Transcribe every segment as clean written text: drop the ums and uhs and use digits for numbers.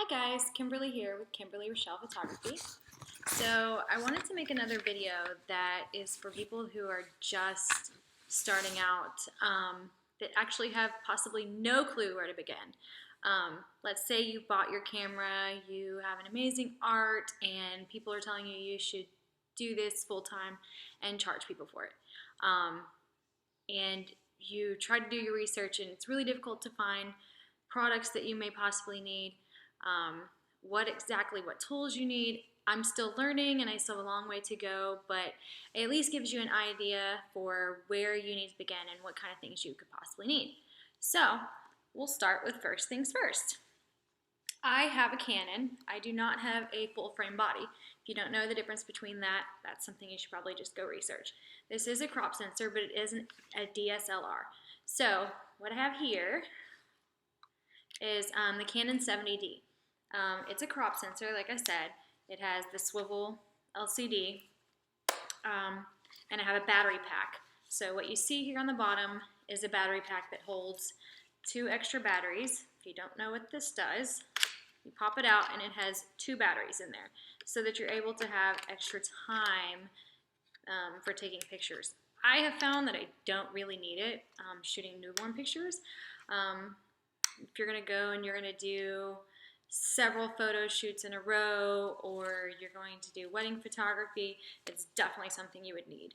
Hi guys, Kimberly here with Kimberly Rochelle Photography. So I wanted to make another video that is for people who are just starting out that actually have possibly no clue where to begin. Let's say you bought your camera, you have an amazing art, and people are telling you you should do this full time and charge people for it. And you try to do your research and it's really difficult to find products that you may possibly need. What tools you need. I'm still learning and I still have a long way to go, but it at least gives you an idea for where you need to begin and what kind of things you could possibly need. So we'll start with first things first. I have a Canon. I do not have a full frame body. If you don't know the difference between that, that's something you should probably just go research. This is a crop sensor, but it isn't a DSLR. So what I have here is the Canon 70D. It's a crop sensor, like I said. It has the swivel LCD, and I have a battery pack. So what you see here on the bottom is a battery pack that holds 2 extra batteries. If you don't know what this does, you pop it out and it has 2 batteries in there so that you're able to have extra time for taking pictures. I have found that I don't really need it shooting newborn pictures. If you're going to go and you're going to do several photo shoots in a row, or you're going to do wedding photography, it's definitely something you would need.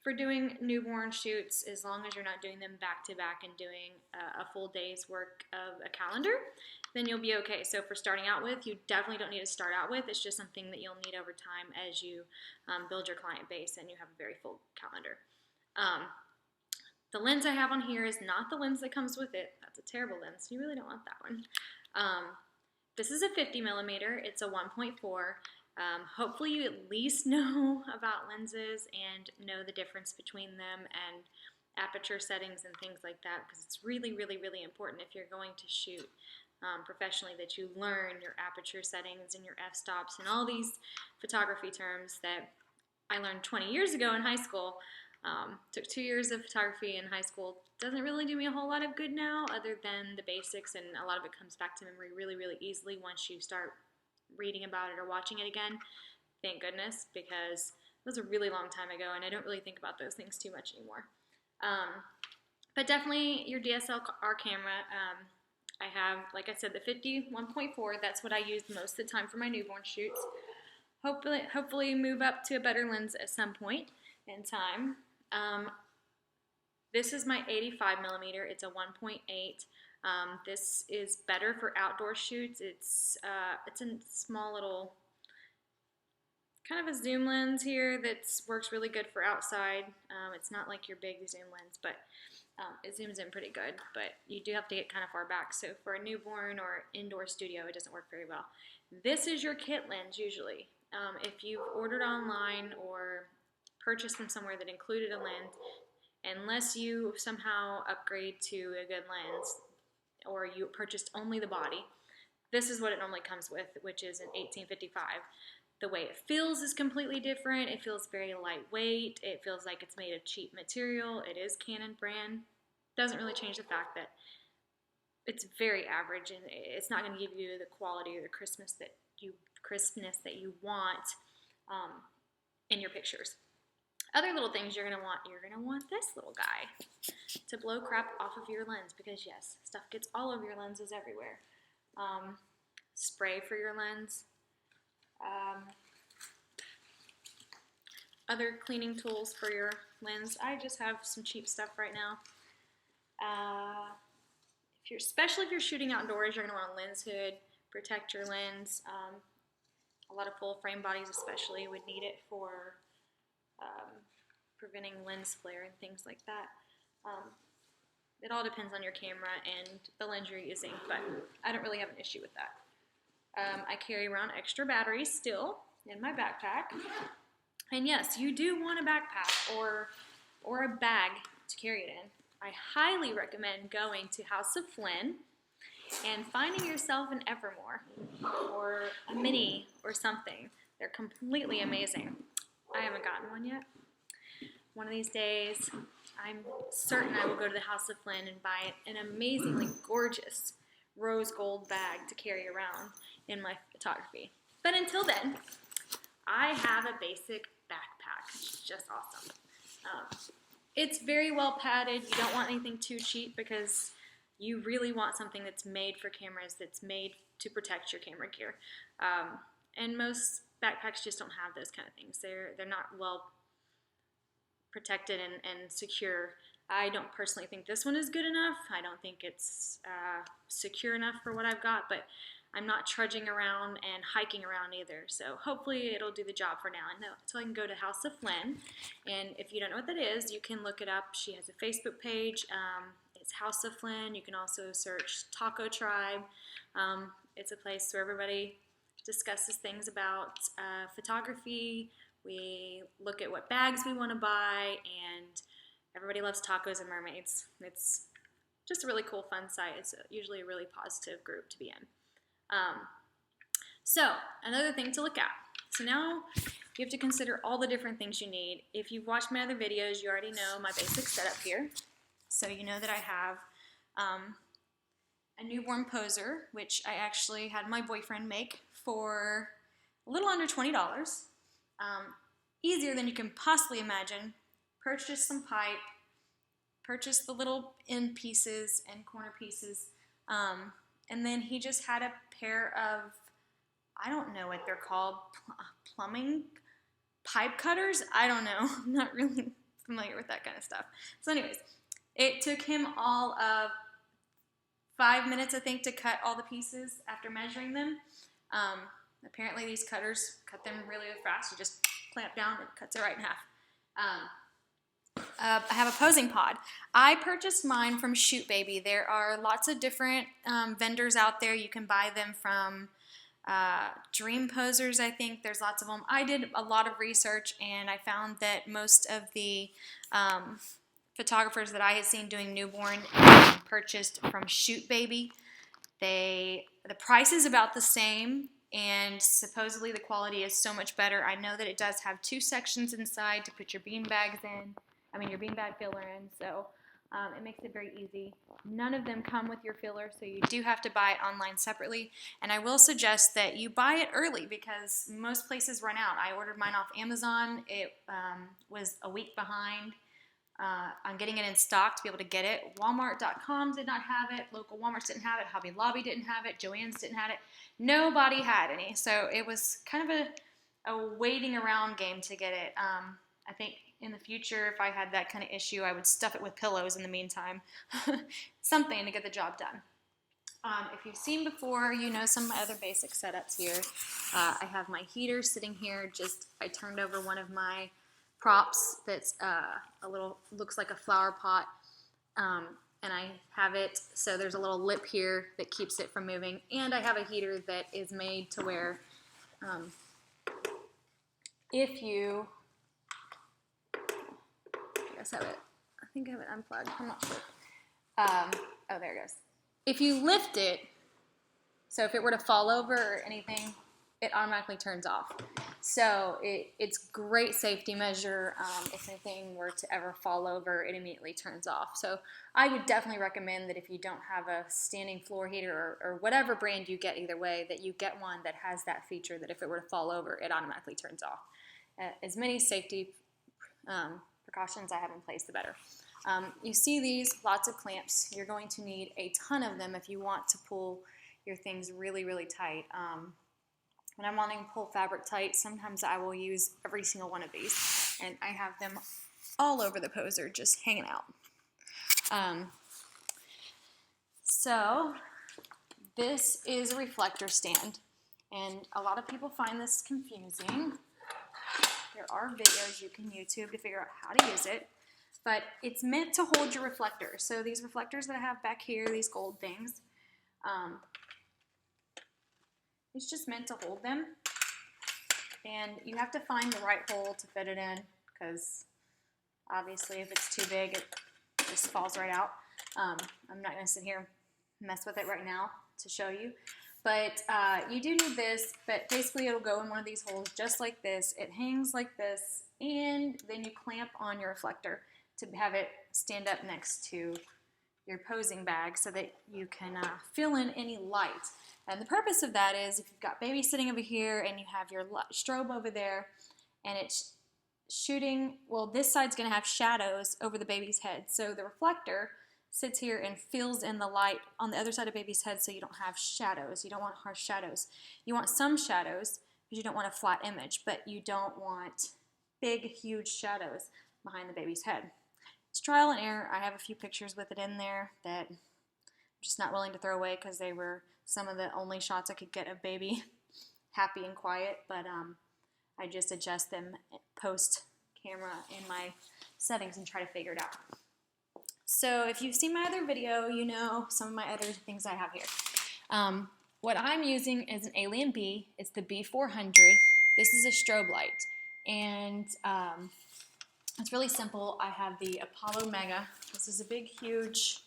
For doing newborn shoots, as long as you're not doing them back to back and doing a full day's work of a calendar, then you'll be okay. So for starting out with, you definitely don't need to start out with. It's just something that you'll need over time as you build your client base and you have a very full calendar. The lens I have on here is not the lens that comes with it. That's a terrible lens. You really don't want that one. This is a 50 millimeter. It's a 1.4. Hopefully you at least know about lenses and know the difference between them and aperture settings and things like that, because it's really, really, really important if you're going to shoot professionally that you learn your aperture settings and your f-stops and all these photography terms that I learned 20 years ago in high school. Took 2 years of photography in high school. Doesn't really do me a whole lot of good now other than the basics, and a lot of it comes back to memory really, really easily once you start reading about it or watching it again. Thank goodness, because it was a really long time ago and I don't really think about those things too much anymore. But definitely your DSLR camera. I have, like I said, the 50 1.4. That's what I use most of the time for my newborn shoots. Hopefully move up to a better lens at some point in time. This is my 85 millimeter. It's a 1.8. This is better for outdoor shoots. It's a small little, kind of a zoom lens here that works really good for outside. It's not like your big zoom lens, but it zooms in pretty good. But you do have to get kind of far back. So for a newborn or indoor studio, it doesn't work very well. This is your kit lens usually. If you've ordered online or purchased them somewhere that included a lens, unless you somehow upgrade to a good lens or you purchased only the body, this is what it normally comes with, which is an 1855. The way it feels is completely different. It feels very lightweight. It feels like it's made of cheap material. It is Canon brand. Doesn't really change the fact that it's very average and it's not going to give you the quality or the crispness that you want in your pictures. Other little things you're going to want this little guy to blow crap off of your lens, because yes, stuff gets all over your lenses everywhere. Spray for your lens. Other cleaning tools for your lens. I just have some cheap stuff right now. Especially if you're shooting outdoors, you're going to want a lens hood, protect your lens. A lot of full frame bodies especially would need it for preventing lens flare and things like that. It all depends on your camera and the lens you're using, but I don't really have an issue with that. I carry around extra batteries still in my backpack. And yes, you do want a backpack or a bag to carry it in. I highly recommend going to House of Flynn and finding yourself an Evermore or a Mini or something. They're completely amazing. I haven't gotten one yet. One of these days, I'm certain I will go to the House of Flynn and buy an amazingly gorgeous rose gold bag to carry around in my photography. But until then, I have a basic backpack, which is just awesome. It's very well padded. You don't want anything too cheap because you really want something that's made for cameras, that's made to protect your camera gear. And most backpacks just don't have those kind of things. They're not well protected and secure. I don't personally think this one is good enough. I don't think it's secure enough for what I've got, but I'm not trudging around and hiking around either. So hopefully it'll do the job for now. So I can go to House of Flynn, and if you don't know what that is, you can look it up. She has a Facebook page. It's House of Flynn. You can also search Taco Tribe. It's a place where everybody discusses things about photography. We look at what bags we want to buy, and everybody loves tacos and mermaids. It's just a really cool, fun site. It's usually a really positive group to be in. So another thing to look at. So now you have to consider all the different things you need. If you've watched my other videos, you already know my basic setup here. So you know that I have a newborn poser, which I actually had my boyfriend make for a little under $20. Easier than you can possibly imagine. Purchased some pipe, purchased the little end pieces and corner pieces, and then he just had a pair of, I don't know what they're called, plumbing pipe cutters? I don't know. I'm not really familiar with that kind of stuff. So anyways, it took him all of 5 minutes, I think, to cut all the pieces after measuring them. Apparently these cutters cut them really fast. You just clamp down and it cuts it right in half. I have a posing pod. I purchased mine from Shoot Baby. There are lots of different vendors out there. You can buy them from Dream Posers, I think. There's lots of them. I did a lot of research, and I found that most of the photographers that I had seen doing newborn purchased from Shoot Baby. The price is about the same, and supposedly the quality is so much better. I know that it does have 2 sections inside to put your bean bags in. Your beanbag filler in, so it makes it very easy. None of them come with your filler, so you do have to buy it online separately. And I will suggest that you buy it early because most places run out. I ordered mine off Amazon. It was a week behind. I'm getting it in stock to be able to get it. Walmart.com did not have it. Local Walmarts didn't have it. Hobby Lobby didn't have it. Joann's didn't have it. Nobody had any, so it was kind of a waiting around game to get it. I think in the future, if I had that kind of issue, I would stuff it with pillows in the meantime. Something to get the job done. If you've seen before, you know some of my other basic setups here. I have my heater sitting here. I turned over one of my props that's looks like a flower pot. And I have it, so there's a little lip here that keeps it from moving. And I have a heater that is made to where if you... I think I have it unplugged. I'm not sure. Oh, there it goes. If you lift it, so if it were to fall over or anything, it automatically turns off. So it's great safety measure. If anything were to ever fall over, it immediately turns off. So I would definitely recommend that if you don't have a standing floor heater or whatever brand you get, either way, that you get one that has that feature that if it were to fall over, it automatically turns off. As many safety precautions I have in place, the better. You see these, lots of clamps. You're going to need a ton of them if you want to pull your things really, really tight. When I'm wanting to pull fabric tight, sometimes I will use every single one of these, and I have them all over the poser just hanging out. So this is a reflector stand, and a lot of people find this confusing. There are videos you can YouTube to figure out how to use it, but it's meant to hold your reflector. So these reflectors that I have back here, these gold things, it's just meant to hold them, and you have to find the right hole to fit it in, because obviously if it's too big, it just falls right out. I'm not going to sit here and mess with it right now to show you. But you do need this, but basically it'll go in one of these holes just like this. It hangs like this, and then you clamp on your reflector to have it stand up next to your posing bag so that you can fill in any light. And the purpose of that is if you've got baby sitting over here and you have your strobe over there and it's shooting, well, this side's going to have shadows over the baby's head. So the reflector sits here and fills in the light on the other side of baby's head so you don't have shadows. You don't want harsh shadows. You want some shadows because you don't want a flat image, but you don't want big, huge shadows behind the baby's head. It's trial and error. I have a few pictures with it in there that I'm just not willing to throw away because they were some of the only shots I could get of baby happy and quiet, but I just adjust them post camera in my settings and try to figure it out. So if you've seen my other video, you know some of my other things I have here. What I'm using is an Alien Bee. It's the B400. This is a strobe light, and it's really simple. I have the Apollo Mega. This is a big, huge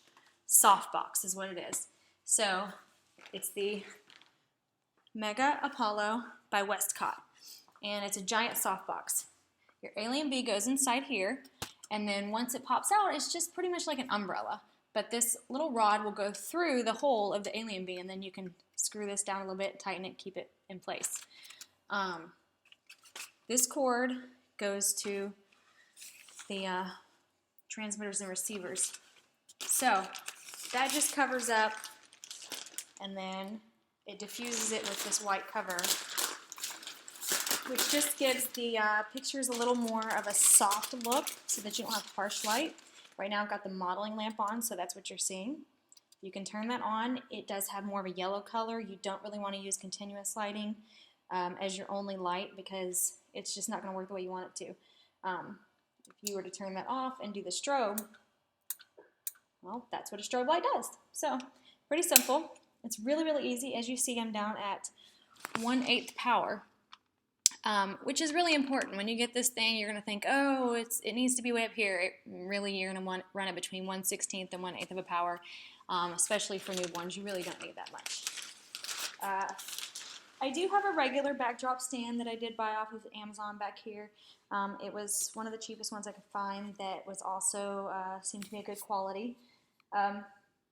softbox is what it is. So it's the Mega Apollo by Westcott, and it's a giant softbox. Your Alien Bee goes inside here, and then once it pops out, it's just pretty much like an umbrella. But this little rod will go through the hole of the Alien Bee, and then you can screw this down a little bit, tighten it, keep it in place. This cord goes to the transmitters and receivers. So that just covers up, and then it diffuses it with this white cover, which just gives the pictures a little more of a soft look so that you don't have harsh light. Right now I've got the modeling lamp on, so that's what you're seeing. You can turn that on. It does have more of a yellow color. You don't really want to use continuous lighting as your only light because it's just not going to work the way you want it to. If you were to turn that off and do the strobe, well, that's what a strobe light does. So, pretty simple. It's really, really easy. As you see, I'm down at 1/8 power, which is really important. When you get this thing, you're going to think, oh, it needs to be way up here. Really, you're going to run it between 1/16 and 1/8 of a power, especially for newborns. You really don't need that much. I do have a regular backdrop stand that I did buy off of Amazon back here. It was one of the cheapest ones I could find that was also seemed to be a good quality.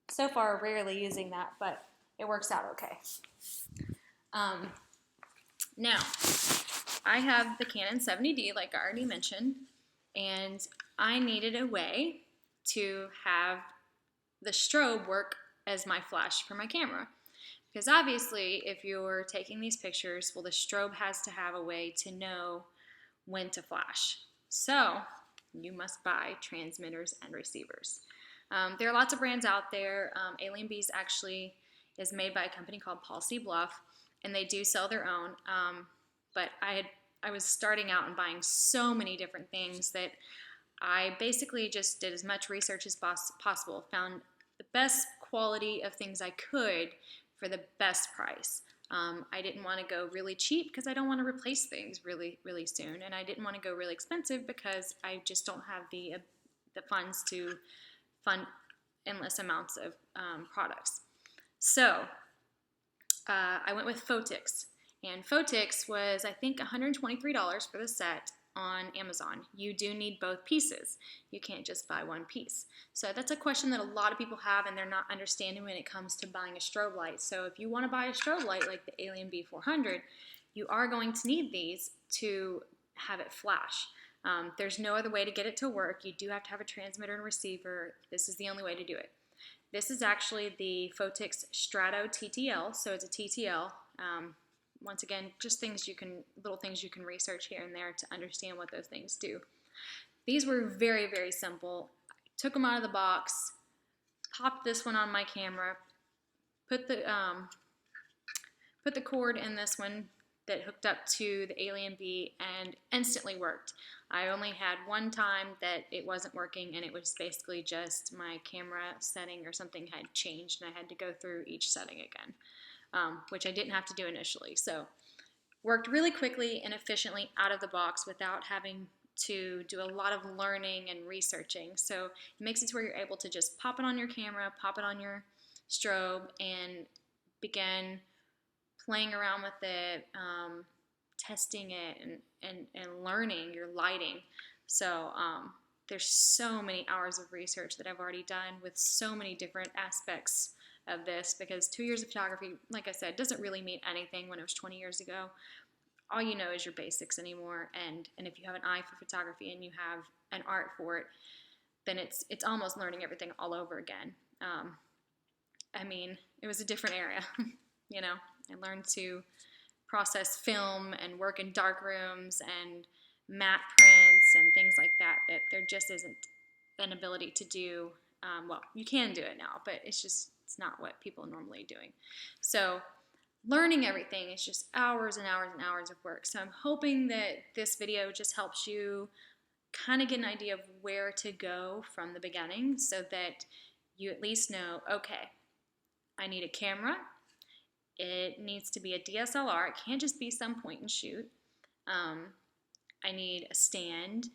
So far, rarely using that, but it works out okay. Now, I have the Canon 70D, like I already mentioned, and I needed a way to have the strobe work as my flash for my camera. Because obviously, if you're taking these pictures, well, the strobe has to have a way to know when to flash. So, you must buy transmitters and receivers. There are lots of brands out there. Alien Bees actually is made by a company called Policy Bluff, and they do sell their own. But I was starting out and buying so many different things that I basically just did as much research as possible, found the best quality of things I could for the best price. I didn't want to go really cheap because I don't want to replace things really, really soon, and I didn't want to go really expensive because I just don't have the funds to fund endless amounts of products. So I went with Photix, and Photix was, I think, $123 for the set on Amazon. You do need both pieces. You can't just buy one piece. So that's a question that a lot of people have, and they're not understanding when it comes to buying a strobe light. So if you want to buy a strobe light like the Alien B400, you are going to need these to have it flash. There's no other way to get it to work. You do have to have a transmitter and receiver. This is the only way to do it. This is actually the Photix Strato TTL, so it's a TTL. Once again, just little things you can research here and there to understand what those things do. These were very, very simple. I took them out of the box, popped this one on my camera, put the cord in this one that hooked up to the Alien Bee, and instantly worked. I only had one time that it wasn't working, and it was basically just my camera setting or something had changed, and I had to go through each setting again. Which I didn't have to do initially. So worked really quickly and efficiently out of the box without having to do a lot of learning and researching. So it makes it to where you're able to just pop it on your camera, pop it on your strobe, and begin playing around with it, testing it, and learning your lighting. So there's so many hours of research that I've already done with so many different aspects of this, because 2 years of photography, like I said, doesn't really mean anything when it was 20 years ago. All you know is your basics anymore, and if you have an eye for photography and you have an art for it, then it's almost learning everything all over again. I mean, it was a different era. You know, I learned to process film and work in dark rooms and matte prints and things like that there just isn't an ability to do. Well, you can do it now, but it's not what people are normally doing. So learning everything is just hours and hours and hours of work. So I'm hoping that this video just helps you kind of get an idea of where to go from the beginning, so that you at least know, okay, I need a camera. It needs to be a DSLR. It can't just be some point and shoot. I need a stand.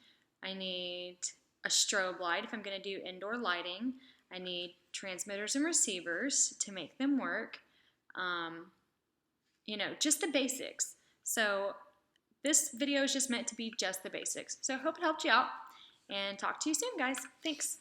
I need a strobe light if I'm going to do indoor lighting. I need transmitters and receivers to make them work. You know, just the basics. So this video is just meant to be just the basics. So I hope it helped you out, and talk to you soon, guys. Thanks.